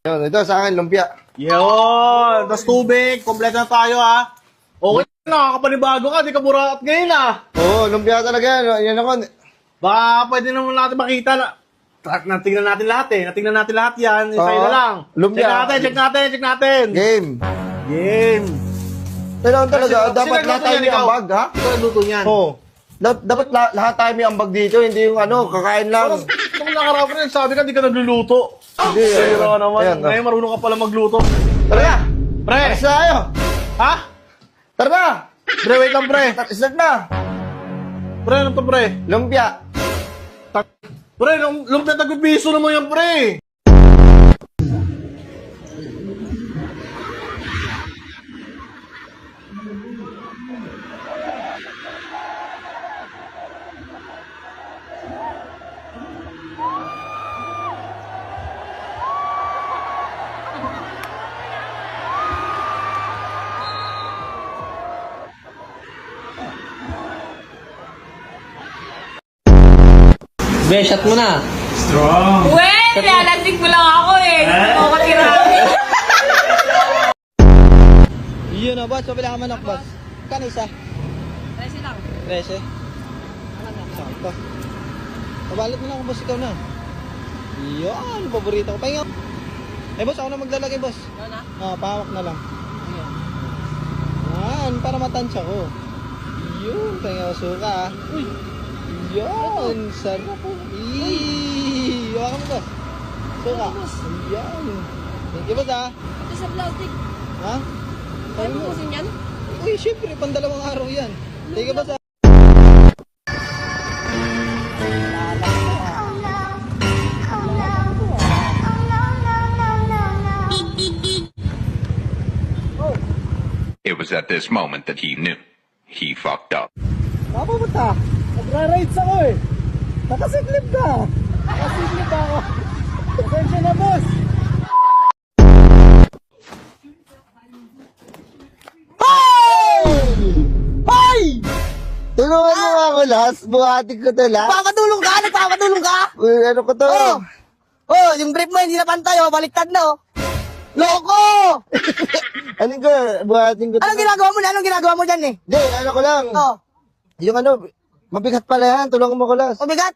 Yun, ito sa akin, lumpia. Yun! Tapos tubig, kompleto na tayo ha. Okay na, nakakapanibago ka, di ka buraot ngayon ha. Oo, lumpia talaga yan. Yan ako. Baka pwede naman natin makita na. Natingnan natin lahat eh. Natingnan natin lahat yan. Isa Oo. na lang. Lumpia. Check natin. Game. Game. Kailangan talaga, Sino- dapat sino lahat tayo nagluto may yan, ikaw? ambag, ha? Ito ang luto niyan. Oo. Dapat lahat tayo may ambag dito, hindi yung ano, kakain lang. Kung nakarap rin, sabi ka, di ka nagluluto. Hindi, Pero naman, ayan, ngayon marunong ka pala magluto. Tara na! Pre! Alis na tayo! Ha? Tara na! Pre, wait lang pre. Start na! Pre, ano to pre? Lumpia! Pre, lumpia tagpipiso naman yan pre. Be, shot mo na. Well, lalasing mo lang ako eh. Gusto ko makirami. Yun na, boss. Pabila ka manok, boss. Kano isa? 13 lang. 13. Sakto. Pabalot mo na ako, boss. Ikaw na. Yun, paborito ko. Pahinga. Eh, boss, ako na maglalagay, boss. Ano na? Pahawak na lang. Yan, para matansya ko. Yun, pahinga ko suka, Uy. Yun, sarap po. Hawakan mo, boss. Suka. Yan. Thank you, boss, ha. Ito sa plastic. Ha? Kaya mo pusin yan? Uy, syempre, pandalawang araw yan. Thank you, boss, ha. It was at this moment that he knew he fucked up. Mapapunta. Nagra-rides ako eh. Nakasiklip ka. Nakasiklip ako. Pasensya na, boss. Ay! Tulungan mo nga ako, Las. Buhatin ko to, Las. Nagpapatulong ka? Nagpapatulong ka? Uy, ano ko to? Oh! Oh, yung brief mo hindi na pantay, oh. Baliktad na, oh. Loko! Ano ko? Buhatin ko to. Anong ginagawa mo na? Anong ginagawa mo dyan, eh? Hindi, ano ko lang. Oh, Yung ano, mabigat pala yan. Tulungan mo ko, Las. mabigat.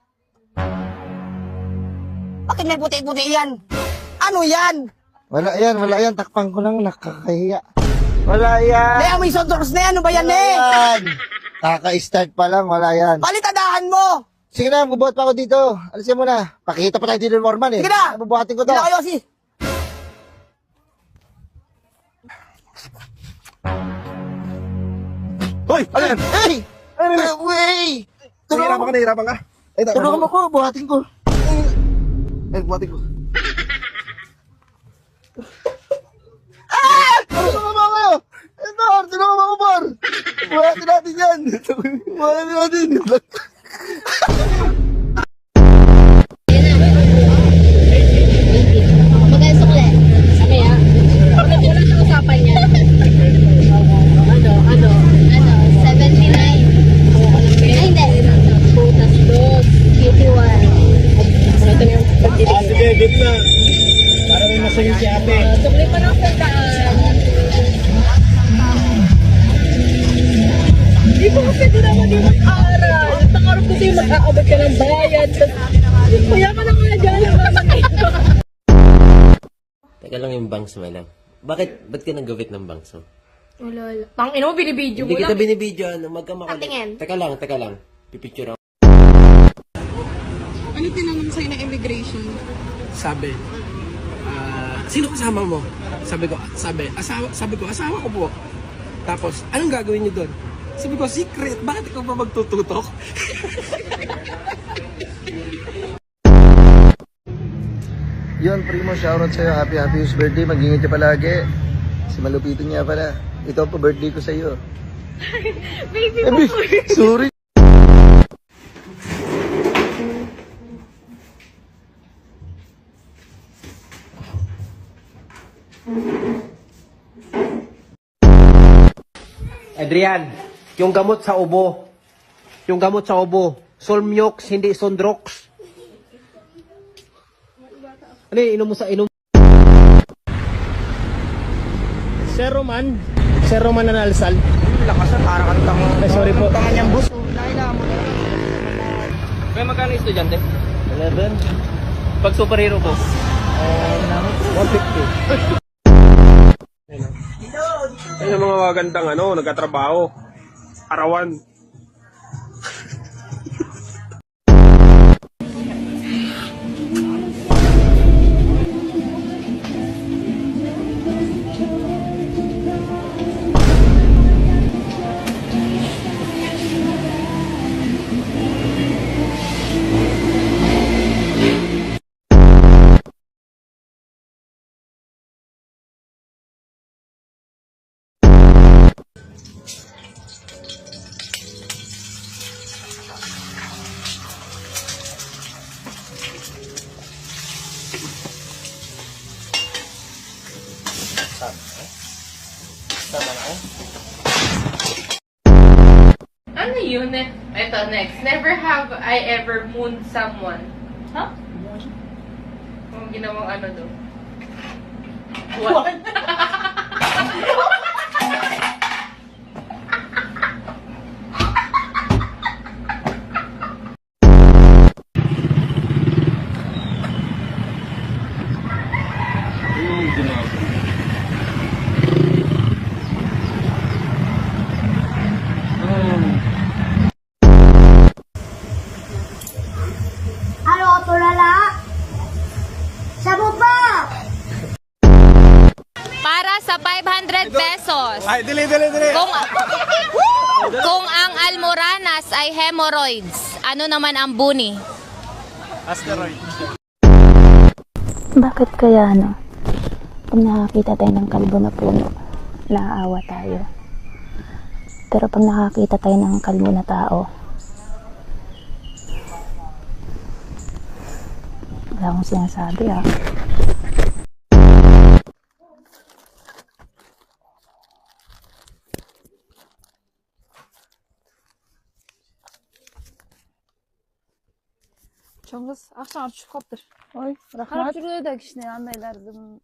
Bakit may puti-puti yan? Ano yan? Wala yan. Takpan ko lang, nakakahiya. Wala yan. May amoy sotrox na yan. Ano ba yan, Wala eh? yan. Kaka-start pa lang, wala yan. Palitadahan mo! Sige na, bubuhat pa ako dito. Alisin mo na. Pakita pa tayo dito ng Morman, eh. Sige na! Bubuhatin ko to. Hindi na kayo, si. Hoy! Ano yan? Hey! Wey! Nahirapan ka. Tulungan mo ko, buhatin ko. Buhatin ko. Tulungan mo ako! Ito, tulungan mo ako, Bor! Buhatin natin yan! Buhatin natin! Magkaya sukle. Sabi ah. Wala sa usapan niya. Ano? 79. Ay, hindi. Putas dos. 81. Ito na yung pagtitigil. Sige, gitna. Para may masayo si ate. Sukle pa ng sandaan. Di ba kasi di naman di mag-aral? Pangarap kasi mag-aabot ka ng bayad. Kaya ka na nga dyan. Teka lang yung bangs mo lang. Ba't ka nag-gawit ng bangs mo? Wala. Tangina mo, binibidyo Hindi mo kita lang. binibidyo, ano, magkamakulit. Patingin. Teka lang. Pipicture ako. Ano tinanong sa'yo ng immigration? Sabi, sino kasama mo? Sabi ko, asawa ko po. Tapos, anong gagawin niyo doon? Sabi ko, secret, bakit ikaw ba magtututok? Yun, Primo, shoutout sa'yo. Happy birthday. Mag-ingat ka palagi. Si Malupitin niya pala. Ito po, birthday ko sa'yo. Baby mo. Sorry. Adrian, Yung gamot sa ubo. Yung gamot sa ubo. Solmiox, hindi Sondrox. Ano yun, inom mo sa inom? Sir Roman na nalsal. Lakasan, para kantang... Sorry po. Tangan niyang bus. May magkano estudyante? 11. Pag superhero boss? 150. Ayun yung mga magandang nagkatrabaho. Arawan. Ano yun? Ito, next. Never have I ever mooned someone. Huh? Moon? Kung ginawang ano do. What? Ano, tulala? Sa baba! Para sa 500 pesos. Ay, dili. Kung ang almoranas ay hemorrhoids, ano naman ang buni? Asteroid. Bakit kaya pag nakakita tayo ng kalbo na puno, naaawa tayo. Pero pag nakakita tayo ng kalbo na tao, wala akong sinasabi Çongus, akşam şu kaptır. Oy, rahmat. Şuraya da kişine anlaylardım.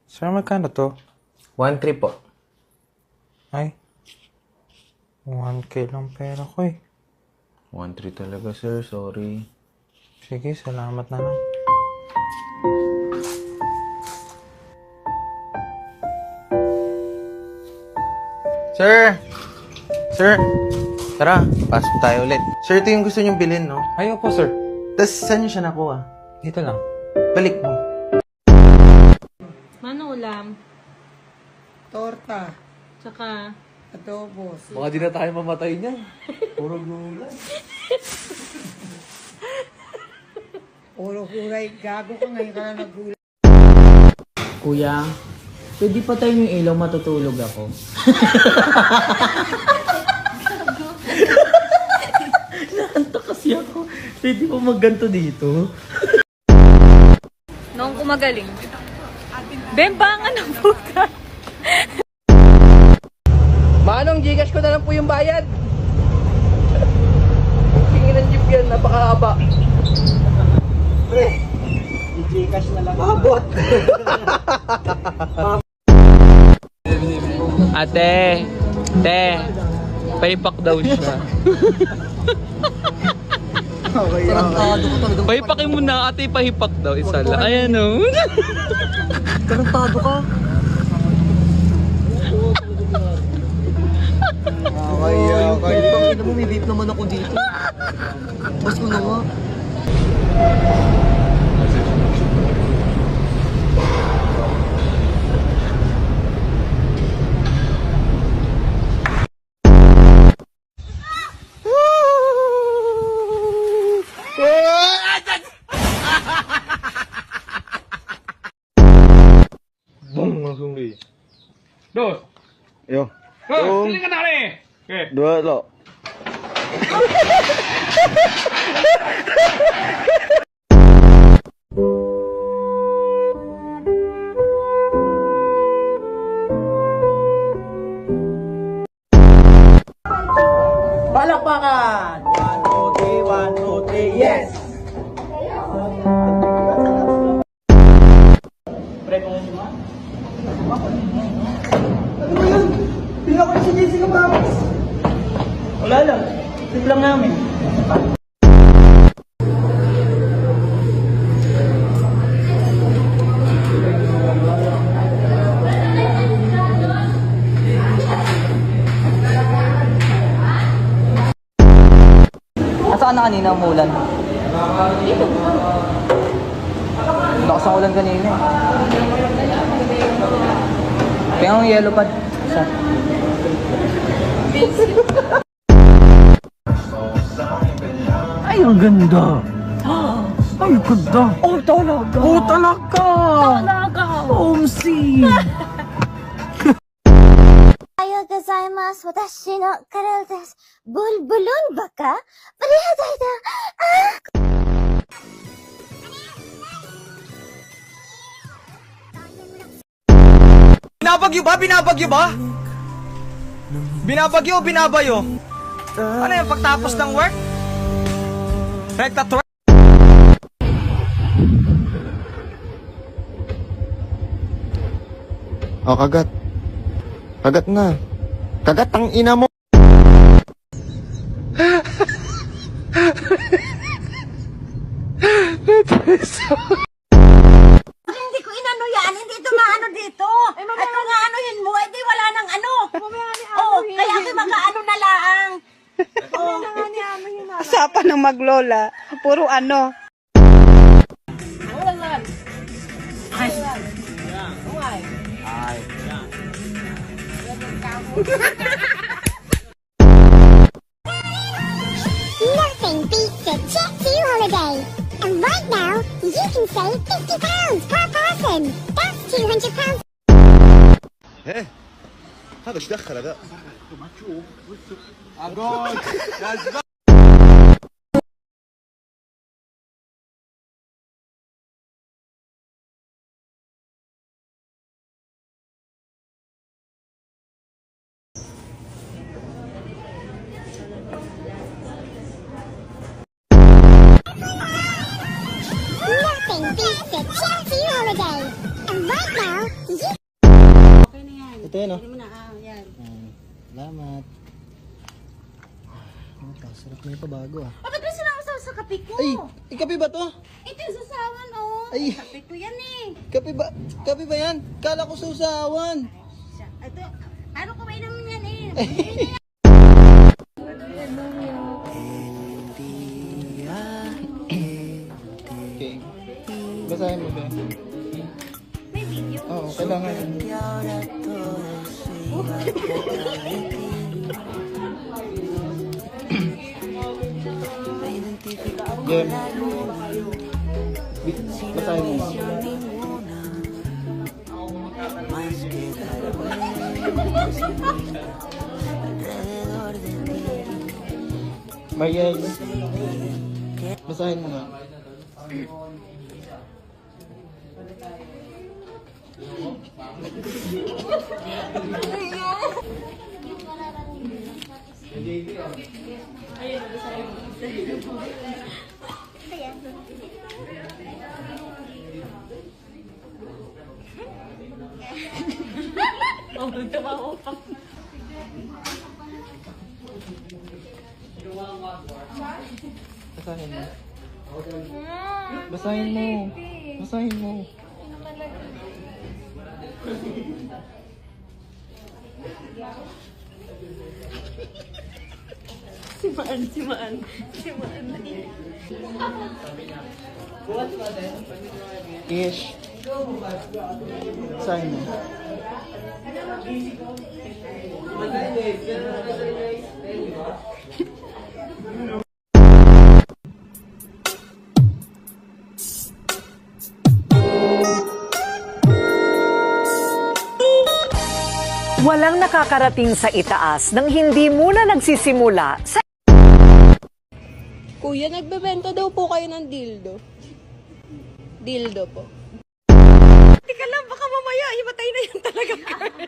Sir, magkano to? 1-3 po. Ay. 1K lang pera ko eh. 1-3 talaga, sir. Sorry. Sige, salamat na lang. Sir! Sir! Tara, pasok tayo ulit. Sir, ito yung gusto niyong bilhin, no? Ayaw po, sir. Tapos, saan niyo siya nakuha? Dito lang. Balik mo. Mano ulam? Torta. Tsaka... Adobo. Baka di na tayo mamatay niyan. Puro gulay. Puro kulay. Gago ka ngayon ka na nagulay. Kuya, pwede pa tayo yung ilaw, matutulog ako. Nakanta kasi ako. Pwede pa magganto dito. Noong kumagaling. Bembangan ng puta. Manong, Gcash ko na lang po yung bayad. Tingin ng jeep yan, napakahaba. Pre, i-Gcash na lang. Mabot. Ate, paypak daw siya. Paypakin mo na, ate, pahipak daw. Isa lang. Ayan o. Tarantado ka. Okay. Pag mo, may vape naman ako dito. Mas ko na nga. Dos. Yo. Sili ka na rin. Okay. Dua, lo. Palakpakan! 1, 2, 3, yes! Pre, kung ano ba? Ano ba yun? Pila ko si Jessica Papas. Wala lang. Tip lang namin. Nasaan na kanina umulan? Lakas ang ulan kanina. Kaya ang yellow pad. Isa. Ay, ang ganda! Ay, ganda! Oh, talaga! Oh, talaga! Talaga! Omsi! おはようございます。私のカレーです。ブルブルンバカブリハダイだ。Binabagyo ba? Binabagyo ba? Binabagyo o binabayo? Ano yung pagtapos ng work? Rekta twerk? Oh, kagat. Kagat na. Kagat ang ina mo. Hindi ko inano yan, hindi dumaano dito. At kung aanuhin mo, edi wala nang ano. Oo, kaya ako makaano na laang. Usapan ng maglola, puro ano. Nothing beats a jet-to holiday. And right now, you can save £50 per person. That's £200. ايه هذا ايش دخله ذا؟ Nothing beats a jet-to holiday. And right now, you Ito yan, oh. Salamat. Sarap na yung pabago, ah. Bakit ba sinakasaw sa kape ko? Ay, kape ba to? Ito yung sasawan, oh. Ay. Kape ko yan eh. Kape ba yan? Kala ko susawan. Ito, ano kumain naman yan eh. Okay. Basahin mo ba? May video. Oo, kailangan. Game. Basahin mo. Mariel. Basahin mo nga. Basahin mo. Basahin mo. Basahin mo. Simaan. Ish. Basahin mo. Walang nakakarating sa itaas nang hindi muna nagsisimula sa... Kuya, nagbebenta daw po kayo ng dildo. Dildo po. Teka lang, baka mamaya, imatay na yan talaga, girl.